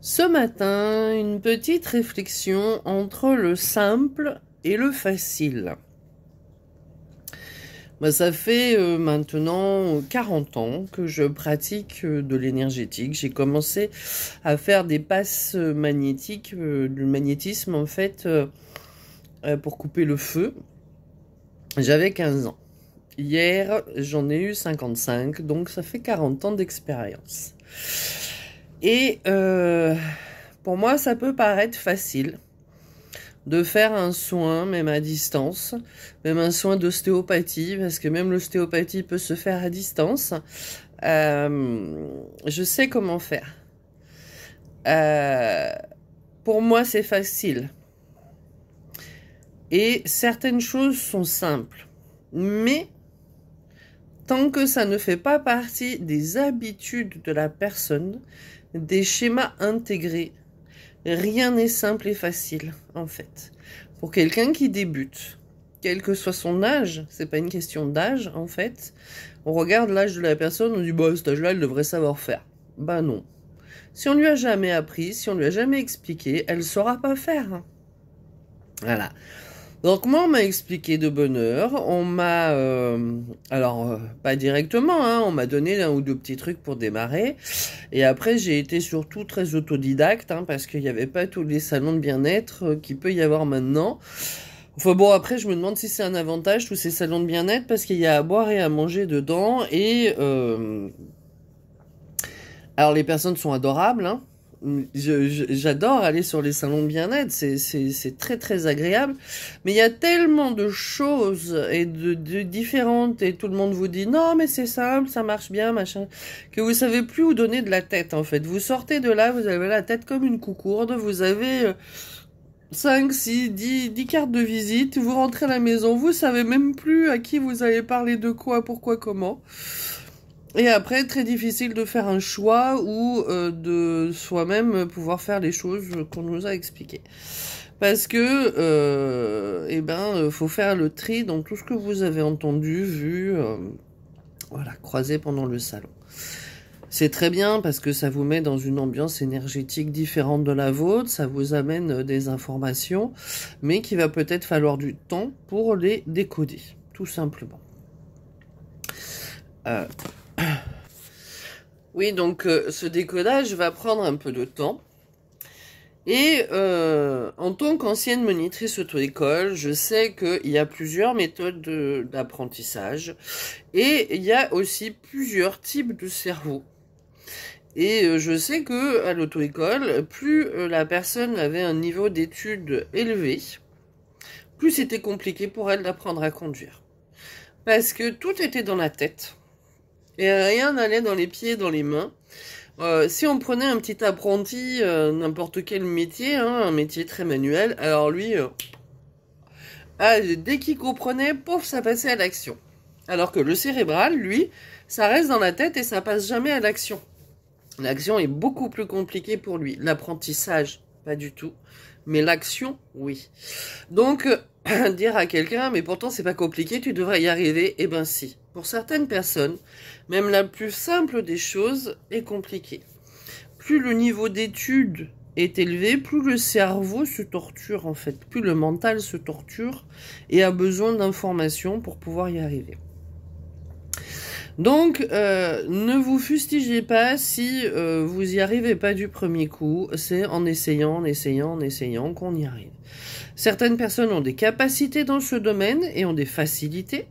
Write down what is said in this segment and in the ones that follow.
Ce matin, une petite réflexion entre le simple et le facile. Ça fait maintenant 40 ans que je pratique de l'énergétique. J'ai commencé à faire des passes magnétiques, du magnétisme en fait, pour couper le feu. J'avais 15 ans. Hier, j'en ai eu 55, donc ça fait 40 ans d'expérience. Et pour moi, ça peut paraître facile de faire un soin, même à distance, même un soin d'ostéopathie, parce que même l'ostéopathie peut se faire à distance. Je sais comment faire. Pour moi, c'est facile. Et certaines choses sont simples. Mais tant que ça ne fait pas partie des habitudes de la personne, des schémas intégrés, rien n'est simple et facile, en fait. Pour quelqu'un qui débute, quel que soit son âge, c'est pas une question d'âge, en fait. On regarde l'âge de la personne, on dit, bah, à cet âge-là, elle devrait savoir faire. Bah non. Si on lui a jamais appris, si on lui a jamais expliqué, elle saura pas faire. Voilà. Donc moi, on m'a expliqué de bonne heure, on m'a, pas directement, hein, on m'a donné un ou deux petits trucs pour démarrer, et après j'ai été surtout très autodidacte, hein, parce qu'il n'y avait pas tous les salons de bien-être qu'il peut y avoir maintenant. Enfin bon, après je me demande si c'est un avantage tous ces salons de bien-être, parce qu'il y a à boire et à manger dedans, et alors les personnes sont adorables, hein. J'adore aller sur les salons de bien-être, c'est très très agréable, mais il y a tellement de choses et de différentes, et tout le monde vous dit non mais c'est simple, ça marche bien, machin, que vous savez plus où donner de la tête en fait. Vous sortez de là, vous avez la tête comme une coucourde, vous avez 5, 6, 10 cartes de visite, vous rentrez à la maison, vous savez même plus à qui vous allez parler de quoi, pourquoi, comment. Et après, très difficile de faire un choix ou de soi-même pouvoir faire les choses qu'on nous a expliquées. Parce que, faut faire le tri dans tout ce que vous avez entendu, vu, voilà, croisé pendant le salon. C'est très bien parce que ça vous met dans une ambiance énergétique différente de la vôtre, ça vous amène des informations, mais qu'il va peut-être falloir du temps pour les décoder, tout simplement. Oui, donc ce décodage va prendre un peu de temps. Et en tant qu'ancienne monitrice auto-école, je sais qu'il y a plusieurs méthodes d'apprentissage. Et il y a aussi plusieurs types de cerveau. Et je sais que à l'auto-école, plus la personne avait un niveau d'études élevé, plus c'était compliqué pour elle d'apprendre à conduire. Parce que tout était dans la tête. Et rien n'allait dans les pieds, dans les mains. Si on prenait un petit apprenti, n'importe quel métier, hein, un métier très manuel, alors lui, dès qu'il comprenait, pouf, ça passait à l'action. Alors que le cérébral, lui, ça reste dans la tête et ça passe jamais à l'action. L'action est beaucoup plus compliquée pour lui. L'apprentissage, pas du tout. Mais l'action, oui. Donc, dire à quelqu'un, mais pourtant c'est pas compliqué, tu devrais y arriver, eh ben si. Pour certaines personnes, même la plus simple des choses est compliquée. Plus le niveau d'étude est élevé, plus le cerveau se torture en fait, plus le mental se torture et a besoin d'informations pour pouvoir y arriver. Donc, ne vous fustigez pas si vous y arrivez pas du premier coup, c'est en essayant qu'on y arrive. Certaines personnes ont des capacités dans ce domaine et ont des facilités.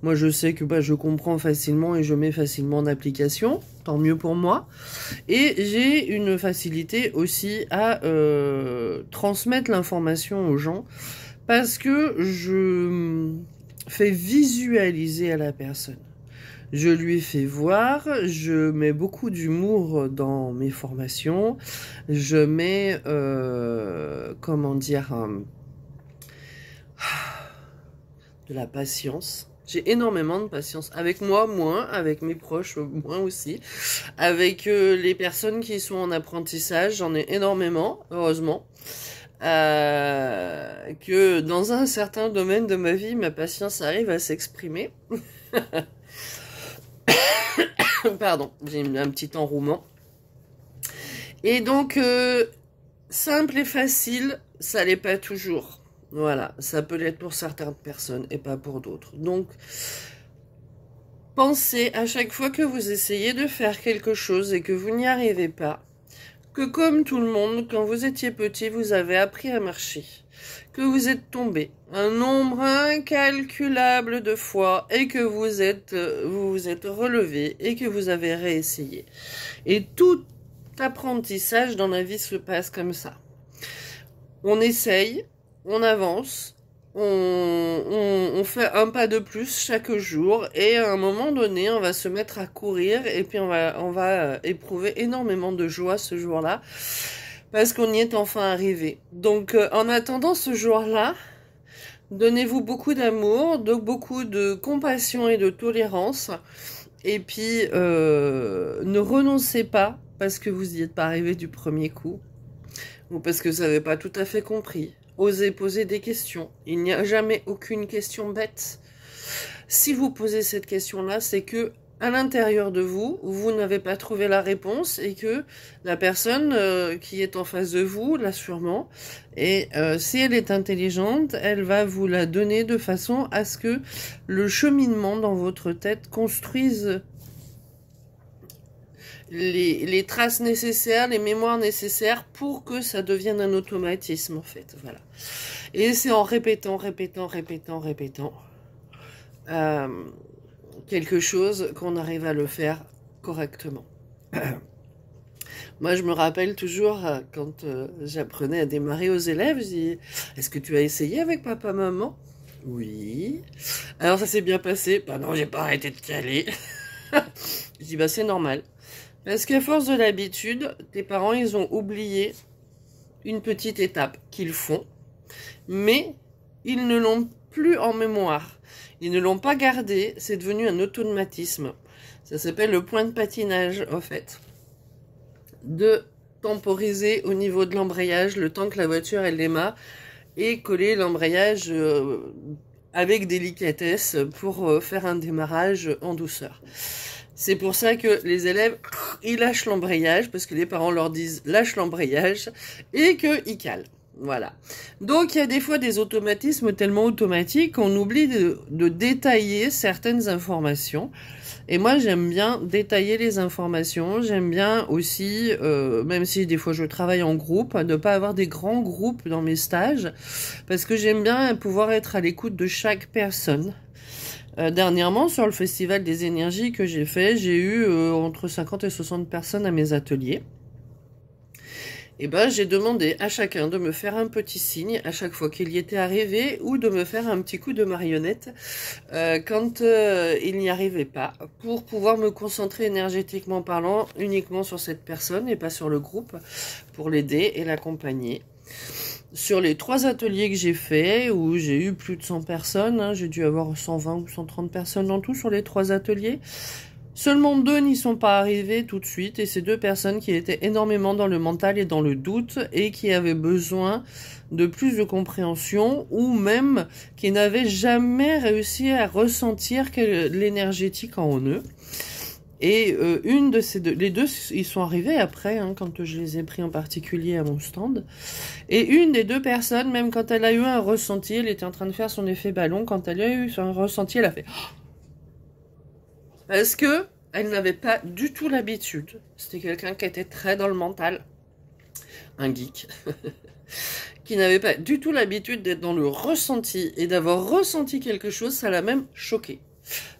Moi, je sais que je comprends facilement et je mets facilement en application, tant mieux pour moi. Et j'ai une facilité aussi à transmettre l'information aux gens parce que je fais visualiser à la personne. Je lui fais voir, je mets beaucoup d'humour dans mes formations, je mets, de la patience. J'ai énormément de patience. Avec moi, moins. Avec mes proches, moins aussi. Avec les personnes qui sont en apprentissage, j'en ai énormément, heureusement. Que dans un certain domaine de ma vie, ma patience arrive à s'exprimer. Pardon, j'ai un petit enrouement. Et donc, simple et facile, ça l'est pas toujours. Voilà, ça peut l'être pour certaines personnes et pas pour d'autres. Donc, pensez à chaque fois que vous essayez de faire quelque chose et que vous n'y arrivez pas, que comme tout le monde, quand vous étiez petit, vous avez appris à marcher, que vous êtes tombé un nombre incalculable de fois et que vous vous êtes relevé et que vous avez réessayé. Et tout apprentissage dans la vie se passe comme ça. On essaye, on avance, on fait un pas de plus chaque jour et à un moment donné, on va se mettre à courir et puis on va éprouver énormément de joie ce jour-là parce qu'on y est enfin arrivé. Donc, en attendant ce jour-là, donnez-vous beaucoup d'amour, beaucoup de compassion et de tolérance. Et puis, ne renoncez pas parce que vous n'y êtes pas arrivé du premier coup ou parce que vous n'avez pas tout à fait compris. Osez poser des questions. Il n'y a jamais aucune question bête. Si vous posez cette question-là, c'est que à l'intérieur de vous, vous n'avez pas trouvé la réponse et que la personne qui est en face de vous l'a sûrement. Et si elle est intelligente, elle va vous la donner de façon à ce que le cheminement dans votre tête construise les traces nécessaires, les mémoires nécessaires pour que ça devienne un automatisme en fait. Voilà. Et c'est en répétant quelque chose qu'on arrive à le faire correctement. Moi, je me rappelle toujours quand j'apprenais à démarrer aux élèves, je dis, est-ce que tu as essayé avec papa, maman? Oui. Alors ça s'est bien passé? Bah non, j'ai pas arrêté de caler. Je dis, bah c'est normal. Parce qu'à force de l'habitude, tes parents, ils ont oublié une petite étape qu'ils font, mais ils ne l'ont plus en mémoire. Ils ne l'ont pas gardé, c'est devenu un automatisme. Ça s'appelle le point de patinage, en fait. De temporiser au niveau de l'embrayage le temps que la voiture, elle démarre, et coller l'embrayage avec délicatesse pour faire un démarrage en douceur. C'est pour ça que les élèves, ils lâchent l'embrayage, parce que les parents leur disent lâche l'embrayage, et qu'ils calent. Voilà. Donc il y a des fois des automatismes tellement automatiques qu'on oublie de détailler certaines informations. Et moi j'aime bien détailler les informations, j'aime bien aussi, même si des fois je travaille en groupe, ne pas avoir des grands groupes dans mes stages, parce que j'aime bien pouvoir être à l'écoute de chaque personne. Dernièrement, sur le Festival des énergies que j'ai fait, j'ai eu entre 50 et 60 personnes à mes ateliers. Et ben, j'ai demandé à chacun de me faire un petit signe à chaque fois qu'il y était arrivé ou de me faire un petit coup de marionnette quand il n'y arrivait pas pour pouvoir me concentrer énergétiquement parlant uniquement sur cette personne et pas sur le groupe pour l'aider et l'accompagner. Sur les 3 ateliers que j'ai fait, où j'ai eu plus de 100 personnes, hein, j'ai dû avoir 120 ou 130 personnes en tout sur les 3 ateliers, seulement 2 n'y sont pas arrivés tout de suite, et c'est 2 personnes qui étaient énormément dans le mental et dans le doute, et qui avaient besoin de plus de compréhension, ou même qui n'avaient jamais réussi à ressentir l'énergétique en eux. Et une de ces deux, les deux, ils sont arrivés après, hein, quand je les ai pris en particulier à mon stand. Et une des 2 personnes, même quand elle a eu un ressenti, elle était en train de faire son effet ballon, quand elle a eu son ressenti, elle a fait « Parce que elle n'avait pas du tout l'habitude. C'était quelqu'un qui était très dans le mental, un geek, qui n'avait pas du tout l'habitude d'être dans le ressenti et d'avoir ressenti quelque chose, ça l'a même choqué.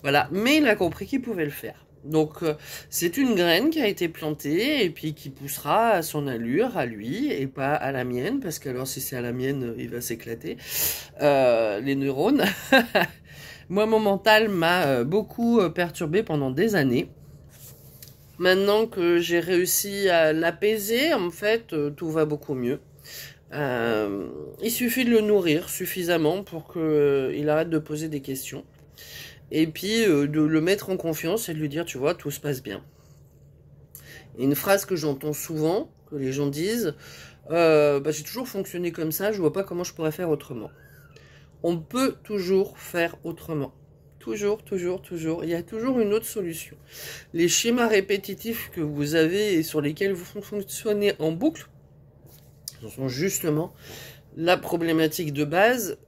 Voilà, mais il a compris qu'il pouvait le faire. Donc c'est une graine qui a été plantée et puis qui poussera à son allure, à lui, et pas à la mienne, parce que alors si c'est à la mienne, il va s'éclater, les neurones. Moi, mon mental m'a beaucoup perturbé pendant des années. Maintenant que j'ai réussi à l'apaiser, en fait, tout va beaucoup mieux. Il suffit de le nourrir suffisamment pour qu'il arrête de poser des questions. Et puis de le mettre en confiance et de lui dire, tu vois, tout se passe bien. Et une phrase que j'entends souvent, que les gens disent, j'ai toujours fonctionné comme ça, je vois pas comment je pourrais faire autrement. On peut toujours faire autrement. Toujours, toujours, toujours. Il y a toujours une autre solution. Les schémas répétitifs que vous avez et sur lesquels vous fonctionnez en boucle, ce sont justement la problématique de base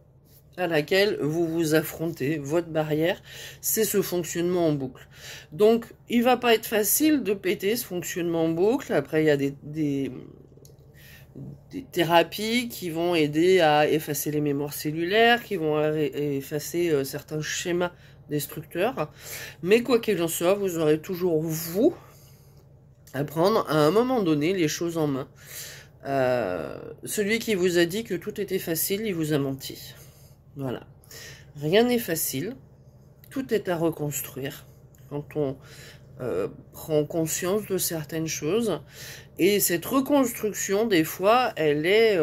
à laquelle vous vous affrontez. Votre barrière, c'est ce fonctionnement en boucle. Donc, il va pas être facile de péter ce fonctionnement en boucle. Après, il y a des thérapies qui vont aider à effacer les mémoires cellulaires, qui vont effacer certains schémas destructeurs. Mais quoi qu'il en soit, vous aurez toujours, vous, à prendre à un moment donné les choses en main. Celui qui vous a dit que tout était facile, il vous a menti. Voilà. Rien n'est facile. Tout est à reconstruire. Quand on prend conscience de certaines choses. Et cette reconstruction, des fois, elle est...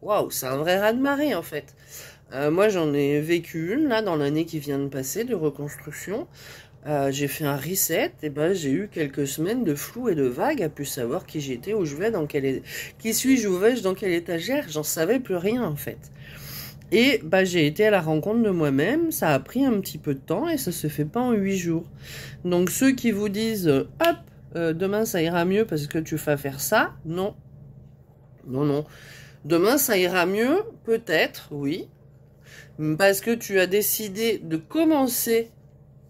Waouh, c'est un vrai raz-de-marée, en fait. Moi, j'en ai vécu une, là, dans l'année qui vient de passer, de reconstruction. J'ai fait un reset, et ben j'ai eu quelques semaines de flou et de vague, à plus savoir qui j'étais, où je vais, qui suis-je, où vais-je, dans quelle étagère, j'en savais plus rien, en fait. Et bah, j'ai été à la rencontre de moi-même, ça a pris un petit peu de temps et ça se fait pas en 8 jours. Donc ceux qui vous disent hop, demain ça ira mieux parce que tu vas faire ça, non. Non, non. Demain ça ira mieux, peut-être, oui, parce que tu as décidé de commencer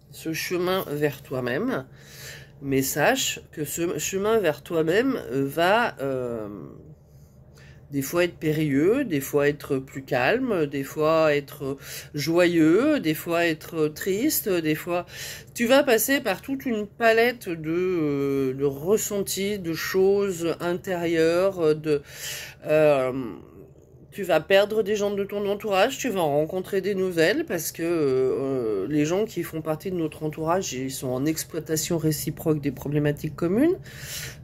ce chemin vers toi-même, mais sache que ce chemin vers toi-même va... des fois être périlleux, des fois être plus calme, des fois être joyeux, des fois être triste, des fois... Tu vas passer par toute une palette de ressentis, de choses intérieures, tu vas perdre des gens de ton entourage, tu vas en rencontrer des nouvelles parce que les gens qui font partie de notre entourage, ils sont en exploitation réciproque des problématiques communes.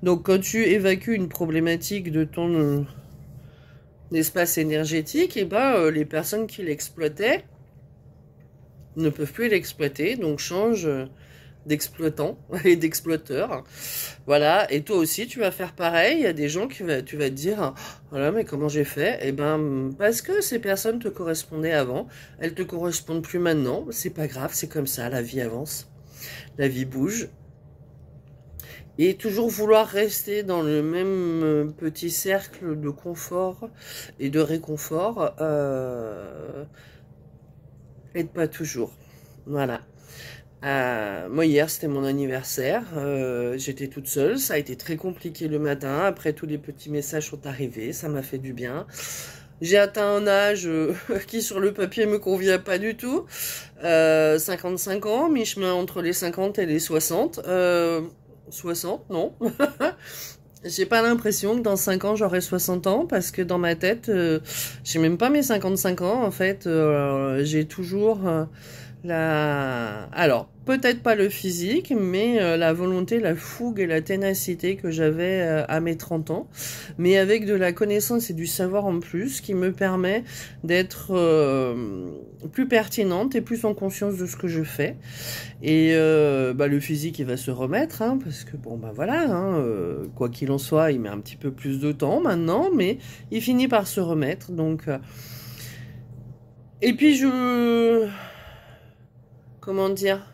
Donc quand tu évacues une problématique de ton... l'espace énergétique, et ben les personnes qui l'exploitaient ne peuvent plus l'exploiter, donc change d'exploitant et d'exploiteur. Voilà, et toi aussi tu vas faire pareil. Il y a des gens tu vas te dire voilà, mais comment j'ai fait? Et ben parce que ces personnes te correspondaient avant, elles te correspondent plus maintenant. C'est pas grave, c'est comme ça, la vie avance, la vie bouge. Et toujours vouloir rester dans le même petit cercle de confort et de réconfort, aide pas toujours. Voilà. Moi hier c'était mon anniversaire, j'étais toute seule, ça a été très compliqué le matin, après tous les petits messages sont arrivés, ça m'a fait du bien. J'ai atteint un âge qui sur le papier me convient pas du tout, 55 ans, mi-chemin entre les 50 et les 60, 60, non. J'ai pas l'impression que dans 5 ans j'aurai 60 ans parce que dans ma tête, j'ai même pas mes 55 ans en fait. J'ai toujours alors peut-être pas le physique, mais la volonté, la fougue et la ténacité que j'avais à mes 30 ans, mais avec de la connaissance et du savoir en plus qui me permet d'être plus pertinente et plus en conscience de ce que je fais. Et le physique il va se remettre, hein, parce que bon bah voilà, hein, quoi qu'il en soit, il met un petit peu plus de temps maintenant, mais il finit par se remettre. Donc et puis comment dire,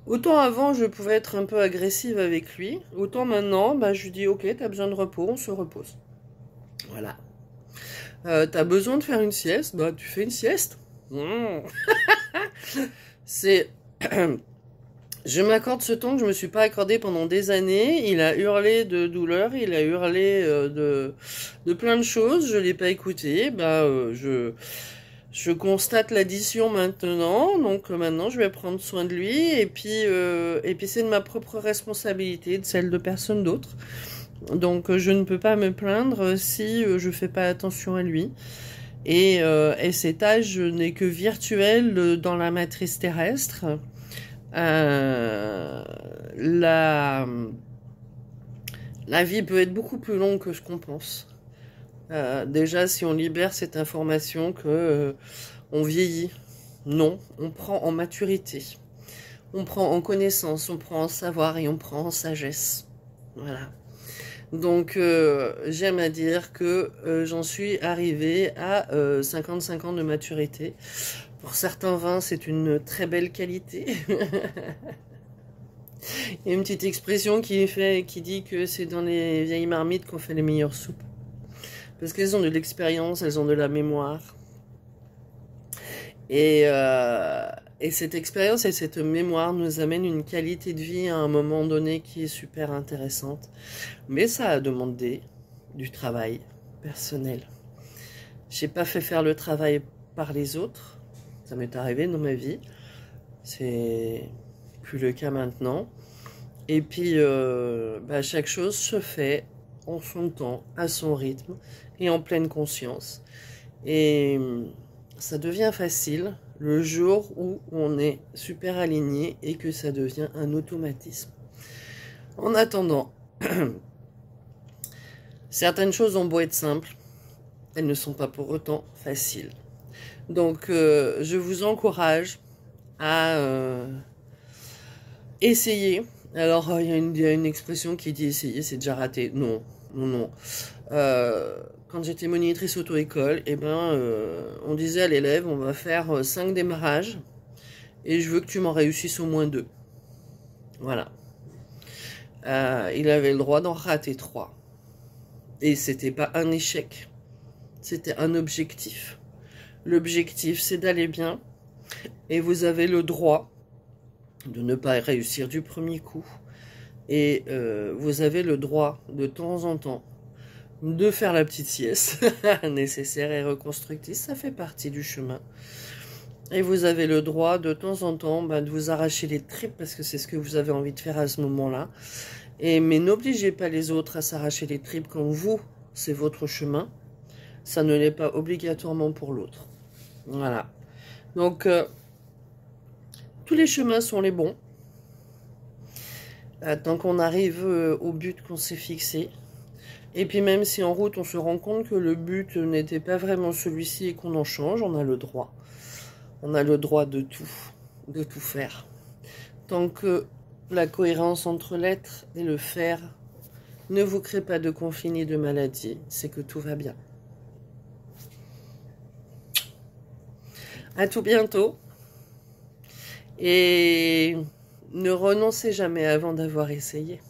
autant avant je pouvais être un peu agressive avec lui, autant maintenant bah je lui dis ok, t'as besoin de repos, on se repose. Voilà. T'as besoin de faire une sieste, bah tu fais une sieste. C'est je m'accorde ce temps que je me suis pas accordé pendant des années. Il a hurlé de douleur, il a hurlé de plein de choses, je l'ai pas écouté. Je constate l'addition maintenant, donc maintenant je vais prendre soin de lui et puis c'est de ma propre responsabilité, de celle de personne d'autre. Donc je ne peux pas me plaindre si je fais pas attention à lui. Et cet âge n'est que virtuel dans la matrice terrestre. La vie peut être beaucoup plus longue que ce qu'on pense. Déjà, si on libère cette information que on vieillit, non, on prend en maturité, on prend en connaissance, on prend en savoir et on prend en sagesse. Voilà. Donc, j'aime à dire que j'en suis arrivée à 55 ans de maturité. Pour certains vins, c'est une très belle qualité. Il y a une petite expression qui dit que c'est dans les vieilles marmites qu'on fait les meilleures soupes. Parce qu'elles ont de l'expérience, elles ont de la mémoire. Et cette expérience et cette mémoire nous amènent une qualité de vie à un moment donné qui est super intéressante. Mais ça a demandé du travail personnel. J'ai pas fait faire le travail par les autres. Ça m'est arrivé dans ma vie. C'est plus le cas maintenant. Et puis, chaque chose se fait en son temps, à son rythme et en pleine conscience. Et ça devient facile le jour où on est super aligné et que ça devient un automatisme. En attendant, certaines choses ont beau être simples, elles ne sont pas pour autant faciles. Donc, je vous encourage à essayer. Alors, il y a une expression qui dit essayer, c'est déjà raté. Non, non, non. Quand j'étais monitrice auto-école, on disait à l'élève, on va faire 5 démarrages et je veux que tu m'en réussisses au moins 2. Voilà. Il avait le droit d'en rater 3. Et c'était pas un échec, c'était un objectif. L'objectif, c'est d'aller bien et vous avez le droit de ne pas réussir du premier coup. Et vous avez le droit de temps en temps de faire la petite sieste nécessaire et reconstructive, ça fait partie du chemin. Et vous avez le droit de temps en temps de vous arracher les tripes parce que c'est ce que vous avez envie de faire à ce moment-là. Mais n'obligez pas les autres à s'arracher les tripes quand vous, c'est votre chemin. Ça ne l'est pas obligatoirement pour l'autre. Voilà. Donc, tous les chemins sont les bons. Tant qu'on arrive au but qu'on s'est fixé. Et puis même si en route on se rend compte que le but n'était pas vraiment celui-ci et qu'on en change, on a le droit. On a le droit de tout faire. Tant que la cohérence entre l'être et le faire ne vous crée pas de conflit ni de maladie, c'est que tout va bien. À tout bientôt. Et ne renoncez jamais avant d'avoir essayé.